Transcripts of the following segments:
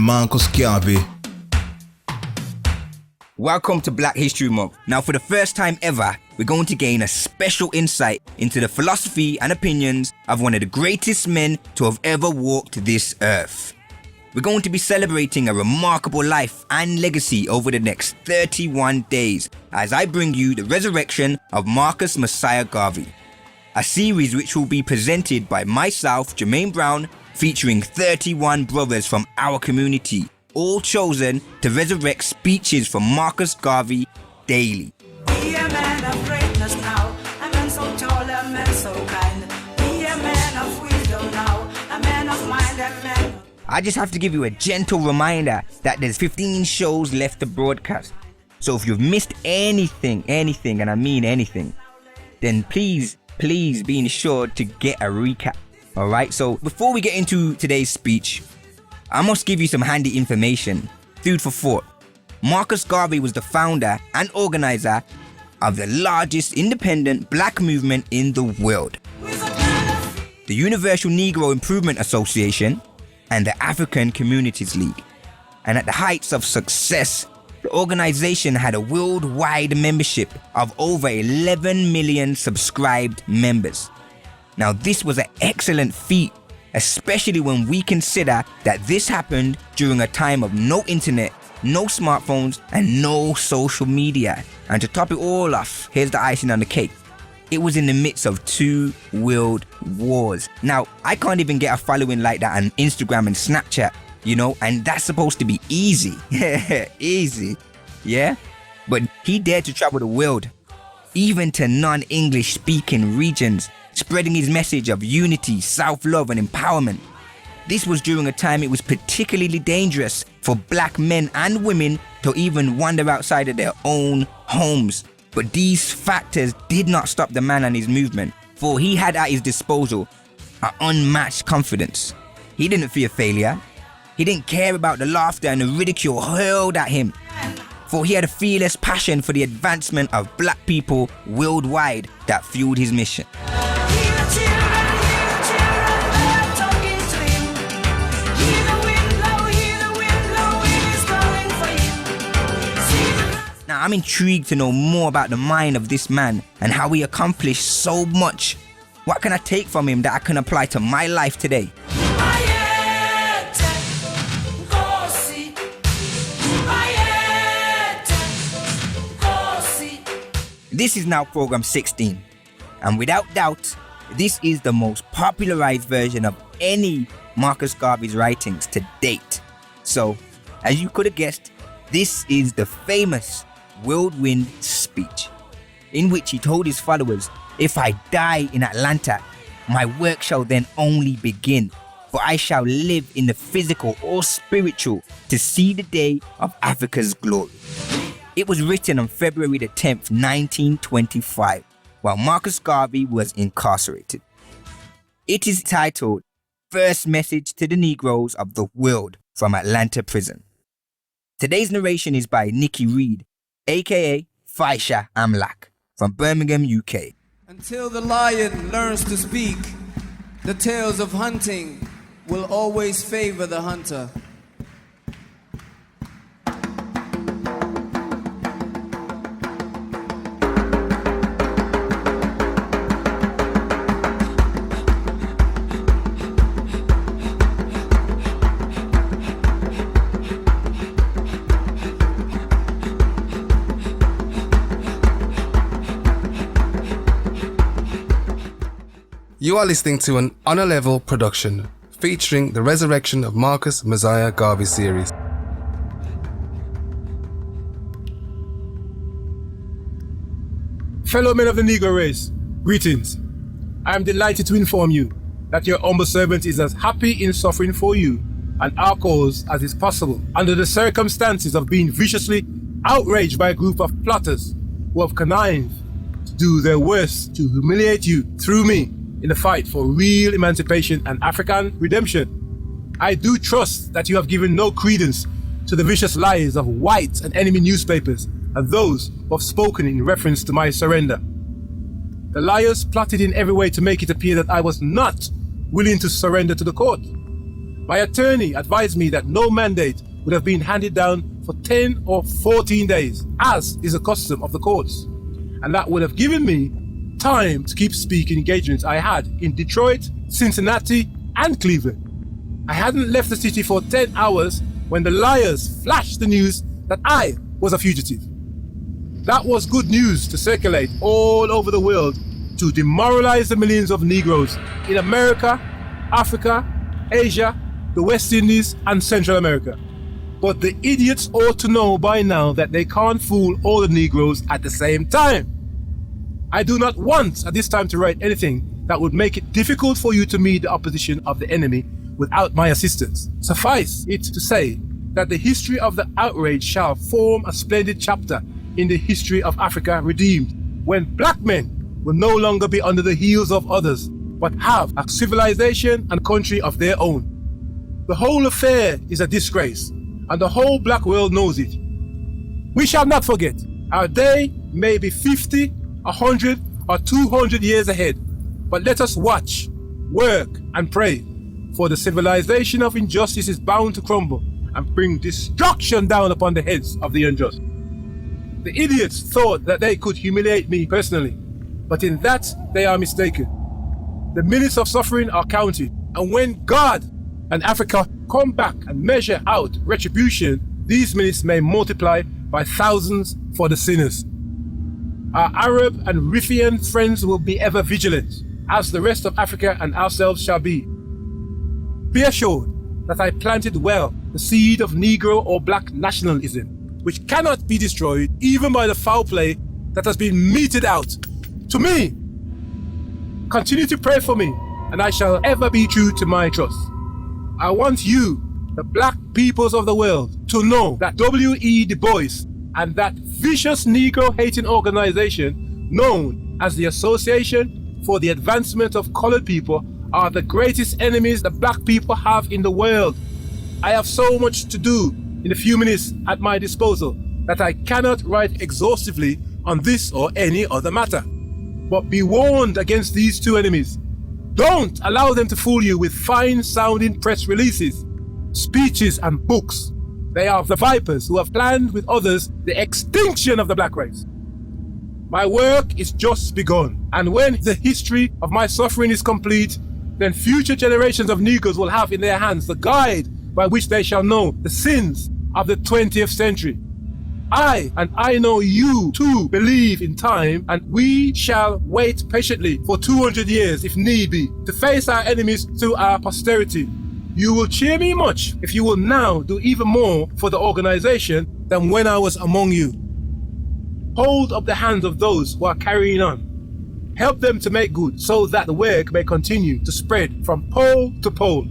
Marcus Garvey. Welcome to Black History Month. Now, for the first time ever, we're going to gain a special insight into the philosophy and opinions of one of the greatest men to have ever walked this earth. We're going to be celebrating a remarkable life and legacy over the next 31 days as I bring you the resurrection of Marcus Mosiah Garvey, a series which will be presented by myself, Jermaine Brown, featuring 31 brothers from our community, all chosen to resurrect speeches from Marcus Garvey daily. Be a man of greatness now, a man so tall, a man so kind. Be a man of wisdom now, a man of mind and man. I just have to give you a gentle reminder that there's 15 shows left to broadcast. So if you've missed anything, and I mean anything, then please be ensured to get a recap. Alright, so before we get into today's speech, I must give you some handy information, food for thought. Marcus Garvey was the founder and organizer of the largest independent black movement in the world, the Universal Negro Improvement Association and the African Communities League. And at the heights of success, the organization had a worldwide membership of over 11 million subscribed members. Now, this was an excellent feat, especially when we consider that this happened during a time of no internet, no smartphones, and no social media. And to top it all off, here's the icing on the cake. It was in the midst of 2 world wars. Now, I can't even get a following like that on Instagram and Snapchat, you know, and that's supposed to be easy. Easy, yeah? But he dared to travel the world, even to non-English speaking regions, spreading his message of unity, self-love and empowerment. This was during a time it was particularly dangerous for black men and women to even wander outside of their own homes. But these factors did not stop the man and his movement, for he had at his disposal an unmatched confidence. He didn't fear failure. He didn't care about the laughter and the ridicule hurled at him, for he had a fearless passion for the advancement of black people worldwide that fueled his mission. Now, I'm intrigued to know more about the mind of this man and how he accomplished so much. What can I take from him that I can apply to my life today? This is now program 16, and without doubt, this is the most popularized version of any Marcus Garvey's writings to date. So, as you could have guessed, this is the famous Whirlwind speech, in which he told his followers, "If I die in Atlanta, my work shall then only begin, for I shall live in the physical or spiritual to see the day of Africa's glory." It was written on February the 10th, 1925, while Marcus Garvey was incarcerated. It is titled First Message to the Negroes of the World from Atlanta Prison. Today's narration is by Nikki Reed, aka Faisha Amlak, from Birmingham, UK. Until the lion learns to speak, the tales of hunting will always favor the hunter. You are listening to an Honor Level production featuring the Resurrection of Marcus Mosiah Garvey series. Fellow men of the Negro race, greetings. I am delighted to inform you that your humble servant is as happy in suffering for you and our cause as is possible under the circumstances of being viciously outraged by a group of plotters who have connived to do their worst to humiliate you through me in the fight for real emancipation and African redemption. I do trust that you have given no credence to the vicious lies of white and enemy newspapers and those who have spoken in reference to my surrender. The liars plotted in every way to make it appear that I was not willing to surrender to the court. My attorney advised me that no mandate would have been handed down for 10 or 14 days, as is the custom of the courts, and that would have given me time to keep speaking engagements I had in Detroit, Cincinnati, and Cleveland. I hadn't left the city for 10 hours when the liars flashed the news that I was a fugitive. That was good news to circulate all over the world to demoralize the millions of Negroes in America, Africa, Asia, the West Indies, and Central America. But the idiots ought to know by now that they can't fool all the Negroes at the same time. I do not want at this time to write anything that would make it difficult for you to meet the opposition of the enemy without my assistance. Suffice it to say that the history of the outrage shall form a splendid chapter in the history of Africa redeemed, when black men will no longer be under the heels of others, but have a civilization and country of their own. The whole affair is a disgrace, and the whole black world knows it. We shall not forget. Our day may be 50, 100, or 200 years ahead, but let us watch, work, and pray, for the civilization of injustice is bound to crumble and bring destruction down upon the heads of the unjust. The idiots thought that they could humiliate me personally, but in that they are mistaken. The minutes of suffering are counted, and when God and Africa come back and measure out retribution, these minutes may multiply by thousands for the sinners. Our Arab and Riffian friends will be ever vigilant, as the rest of Africa and ourselves shall be. Be assured that I planted well the seed of Negro or black nationalism, which cannot be destroyed even by the foul play that has been meted out to me. Continue to pray for me, and I shall ever be true to my trust. I want you, the black peoples of the world, to know that W.E. Du Bois and that vicious Negro-hating organization known as the Association for the Advancement of Colored People are the greatest enemies the black people have in the world. I have so much to do in the few minutes at my disposal that I cannot write exhaustively on this or any other matter. But be warned against these two enemies. Don't allow them to fool you with fine-sounding press releases, speeches, and books. They are the vipers who have planned with others the extinction of the black race. My work is just begun, and when the history of my suffering is complete, then future generations of Negroes will have in their hands the guide by which they shall know the sins of the 20th century. I know you too believe in time, and we shall wait patiently for 200 years if need be to face our enemies to our posterity. You will cheer me much if you will now do even more for the organization than when I was among you. Hold up the hands of those who are carrying on. Help them to make good so that the work may continue to spread from pole to pole.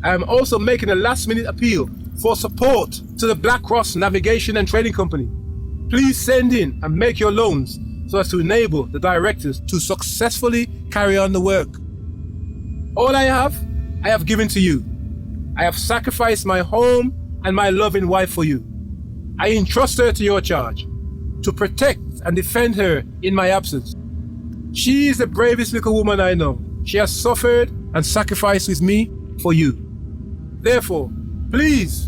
I am also making a last-minute appeal for support to the Black Cross Navigation and Trading Company. Please send in and make your loans so as to enable the directors to successfully carry on the work. All I have given to you. I have sacrificed my home and my loving wife for you. I entrust her to your charge, to protect and defend her in my absence. She is the bravest little woman I know. She has suffered and sacrificed with me for you. Therefore, please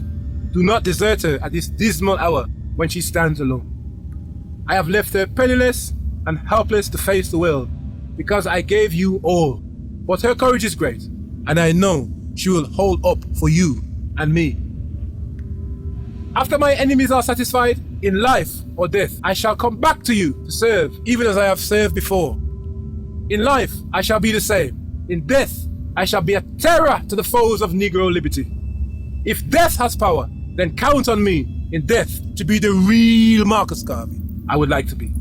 do not desert her at this dismal hour when she stands alone. I have left her penniless and helpless to face the world because I gave you all. But her courage is great, and I know she will hold up for you and me. After my enemies are satisfied, in life or death, I shall come back to you to serve, even as I have served before. In life, I shall be the same. In death, I shall be a terror to the foes of Negro liberty. If death has power, then count on me in death to be the real Marcus Garvey I would like to be.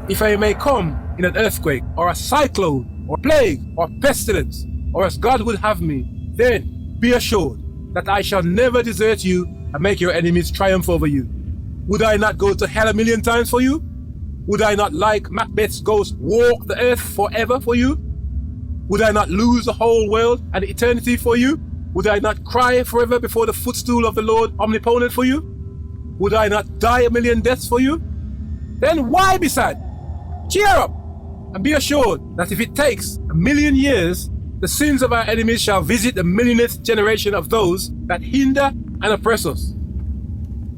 If I may come in an earthquake, or a cyclone, or plague, or pestilence, or as God would have me, then be assured that I shall never desert you and make your enemies triumph over you. Would I not go to hell 1,000,000 times for you? Would I not, like Macbeth's ghost, walk the earth forever for you? Would I not lose the whole world and eternity for you? Would I not cry forever before the footstool of the Lord omnipotent for you? Would I not die 1,000,000 deaths for you? Then why be sad? Cheer up and be assured that if it takes 1,000,000 years, The sins of our enemies shall visit the millionth generation of those that hinder and oppress us.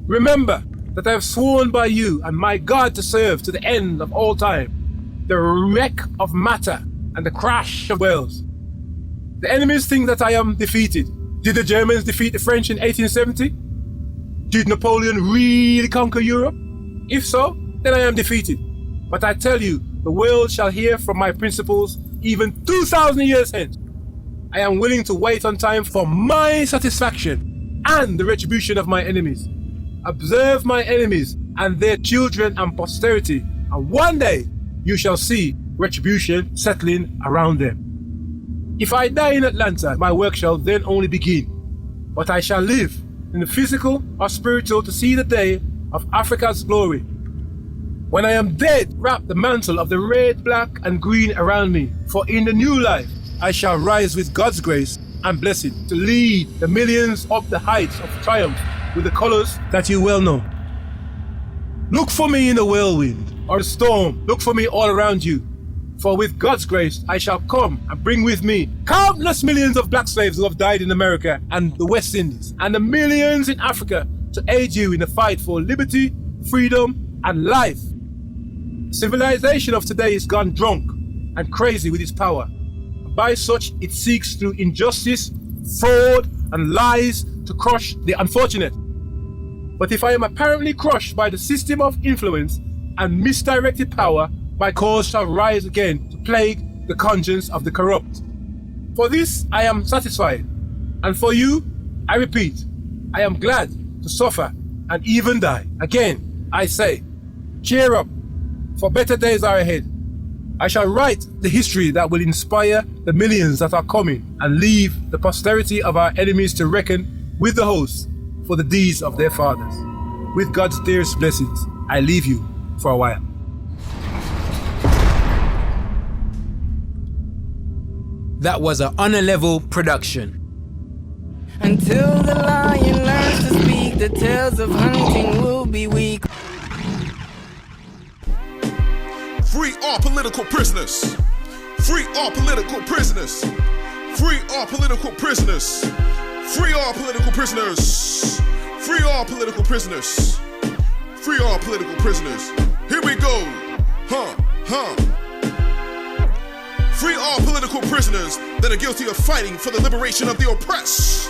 Remember that I have sworn by you and my God to serve to the end of all time the wreck of matter and the crash of wells. The enemies think that I am defeated. Did the Germans defeat the French in 1870? Did Napoleon really conquer Europe? If so, then I am defeated. But I tell you, the world shall hear from my principles even 2,000 years hence. I am willing to wait on time for my satisfaction and the retribution of my enemies. Observe my enemies and their children and posterity, and one day you shall see retribution settling around them. If I die in Atlanta, my work shall then only begin, but I shall live in the physical or spiritual to see the day of Africa's glory. When I am dead, wrap the mantle of the red, black, and green around me, for in the new life I shall rise with God's grace and blessing to lead the millions up the heights of triumph with the colors that you well know. Look for me in the whirlwind or the storm. Look for me all around you. For with God's grace, I shall come and bring with me countless millions of black slaves who have died in America and the West Indies, and the millions in Africa to aid you in the fight for liberty, freedom, and life. Civilization of today is gone drunk and crazy with its power. By such, it seeks through injustice, fraud, and lies to crush the unfortunate. But if I am apparently crushed by the system of influence and misdirected power, my cause shall rise again to plague the conscience of the corrupt. For this I am satisfied, and for you, I repeat, I am glad to suffer and even die. Again, I say, cheer up, for better days are ahead. I shall write the history that will inspire the millions that are coming and leave the posterity of our enemies to reckon with the hosts for the deeds of their fathers. With God's dearest blessings, I leave you for a while. That was an Honor Level production. Until the lion learns to speak, the tales of hunting will be weak. Free all political prisoners. Free all political prisoners. Free all political prisoners. Free all political prisoners. Free all political prisoners. Free all political prisoners. Here we go. Free all political prisoners that are guilty of fighting for the liberation of the oppressed.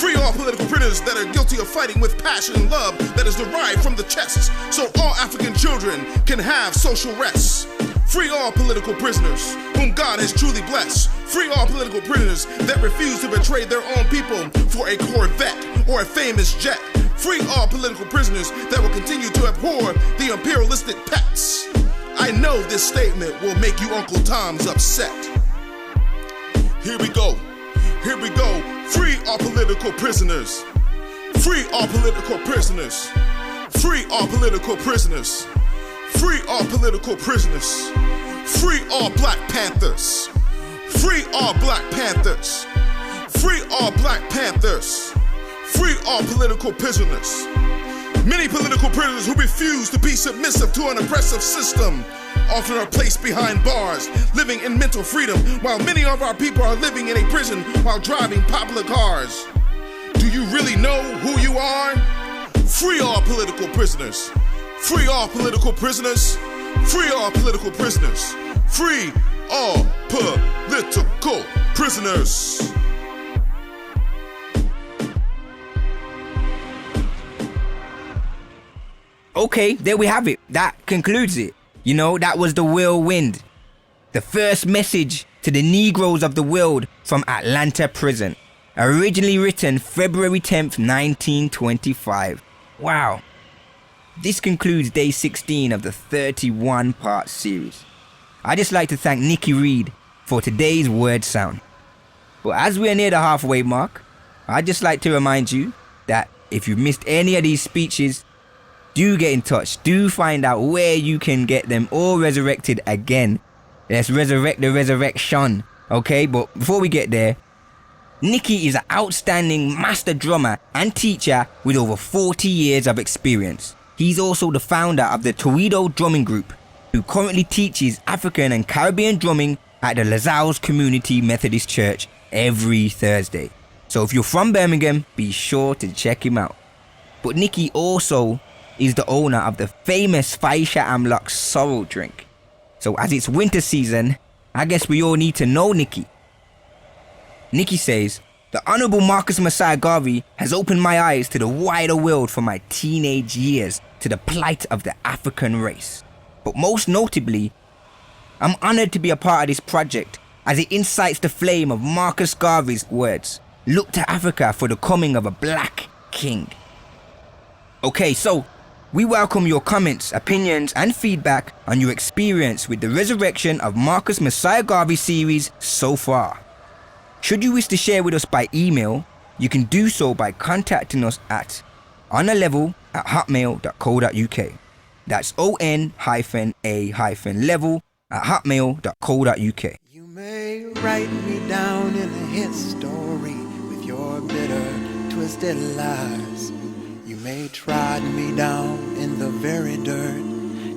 Free all political prisoners that are guilty of fighting with passion and love that is derived from the chest, so all African children can have social rest. Free all political prisoners whom God has truly blessed. Free all political prisoners that refuse to betray their own people for a Corvette or a famous jet. Free all political prisoners that will continue to abhor the imperialistic pets. I know this statement will make you Uncle Tom's upset. Here we go. Here we go. Free all political prisoners. Free all political prisoners. Free all political prisoners. Free all political prisoners. Free all Black Panthers. Free all Black Panthers. Free all Black Panthers. Free all political prisoners. Many political prisoners who refuse to be submissive to an oppressive system often are placed behind bars, living in mental freedom, while many of our people are living in a prison while driving popular cars. Do you really know who you are? Free all political prisoners. Free all political prisoners. Free all political prisoners. Free all political prisoners. Okay, there we have it. That concludes it. You know, that was the Whirlwind. The first message to the Negroes of the world from Atlanta prison. Originally written February 10th, 1925. Wow. This concludes day 16 of the 31-part series. I'd just like to thank Nikki Reed for today's word sound. But as we're near the halfway mark, I'd just like to remind you that if you've missed any of these speeches, do get in touch. Do find out where you can get them all resurrected again. Let's resurrect the resurrection. Okay, but before we get there, Nikki is an outstanding master drummer and teacher with over 40 years of experience. He's also the founder of the Toledo Drumming Group, who currently teaches African and Caribbean drumming at the LaSalle's Community Methodist Church every Thursday. So if you're from Birmingham, be sure to check him out. But Nicky also is the owner of the famous Faisha Amlock sorrel drink. So as it's winter season, I guess we all need to know Nicky. Nicky says, "The Honourable Marcus Mosiah Garvey has opened my eyes to the wider world from my teenage years to the plight of the African race. But most notably, I'm honoured to be a part of this project as it incites the flame of Marcus Garvey's words. Look to Africa for the coming of a black king." Okay, so we welcome your comments, opinions and feedback on your experience with the Resurrection of Marcus Mosiah Garvey series so far. Should you wish to share with us by email, you can do so by contacting us at onalevel@hotmail.co.uk. That's on-a-level@hotmail.co.uk. You may write me down in a history with your bitter, twisted lies. You may trod me down in the very dirt,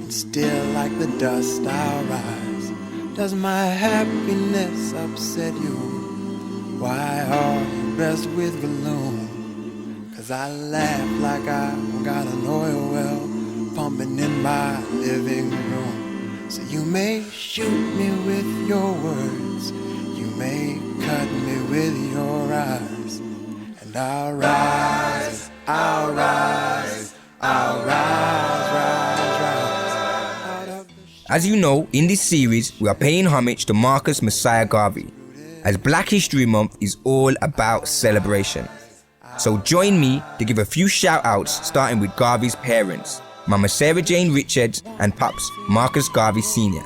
and still like the dust I'll rise. Does my happiness upset you? Why are you best with gloom? 'Cause I laugh like I got an oil well pumping in my living room. So you may shoot me with your words, you may cut me with your eyes, and I'll rise, I'll rise, I'll rise, rise, rise. Out of the As you know, in this series, we are paying homage to Marcus Mosiah Garvey, as Black History Month is all about celebration. So join me to give a few shout outs, starting with Garvey's parents, Mama Sarah Jane Richards and Pops Marcus Garvey Sr.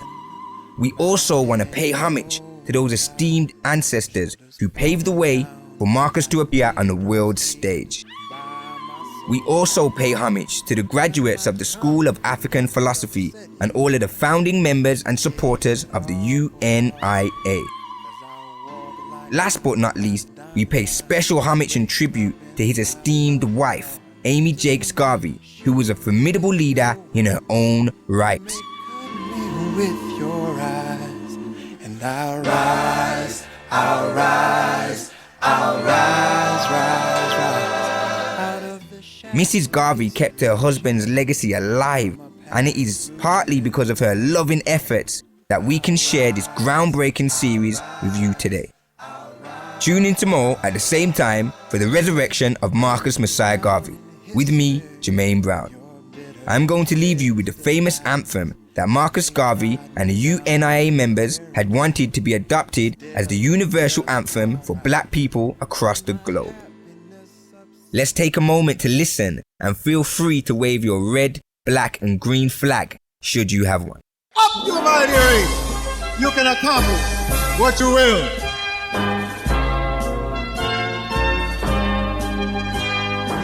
We also want to pay homage to those esteemed ancestors who paved the way for Marcus to appear on the world stage. We also pay homage to the graduates of the School of African Philosophy and all of the founding members and supporters of the UNIA. Last but not least, we pay special homage and tribute to his esteemed wife, Amy Jakes Garvey, who was a formidable leader in her own right. with your eyes, and I'll rise, I'll rise, I'll rise, rise, rise. Out of the Mrs. Garvey kept her husband's legacy alive, and it is partly because of her loving efforts that we can share this groundbreaking series with you today. Tune in tomorrow at the same time for the resurrection of Marcus Mosiah Garvey, with me, Jermaine Brown. I'm going to leave you with the famous anthem that Marcus Garvey and the UNIA members had wanted to be adopted as the universal anthem for black people across the globe. Let's take a moment to listen and feel free to wave your red, black and green flag should you have one. Up your mighty race, you can accomplish what you will.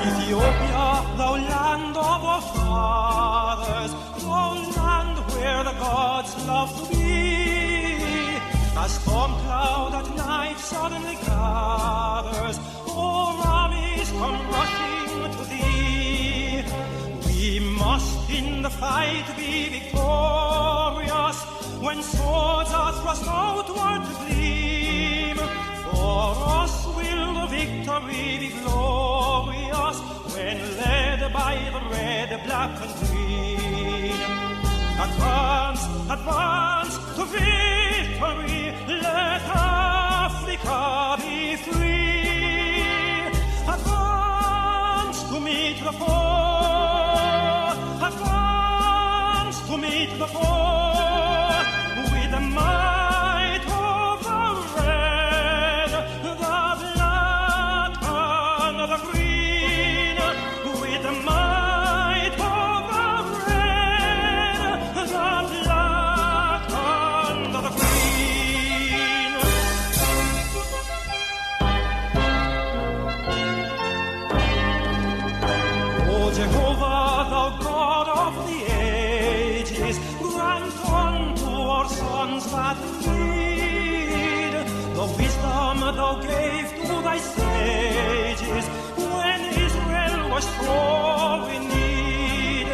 Ethiopia, thou land of our fathers, thou land where the gods love to be. A storm cloud at night suddenly gathers, all armies come rushing to thee. We must in the fight be victorious, when swords are thrust outward to gleam. For us will the victory be glorious, when led by the red, black and green. Advance, advance to victory, let Africa be free. Advance to meet the foe, advance to meet the foe, with the might of the red, the black and the green, with the might of the red, the black and the green. O Jehovah, thou God of the ages, grant unto our sons that need the wisdom thou gave to thy sages when Israel was sore in need.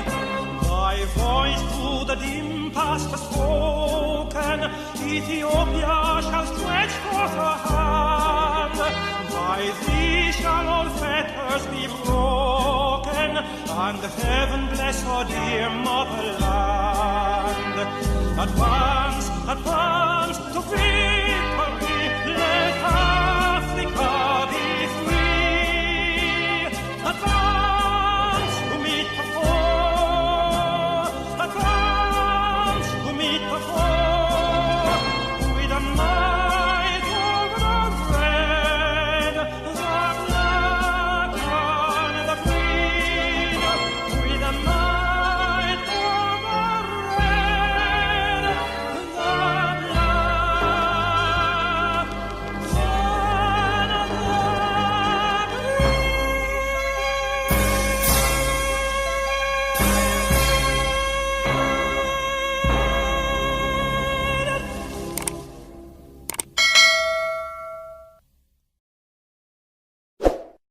Thy voice to the dim past has spoken, Ethiopia shall stretch forth her hand. By thee shall all fetters be broken, and heaven bless our dear motherland. Advance, advance to freedom.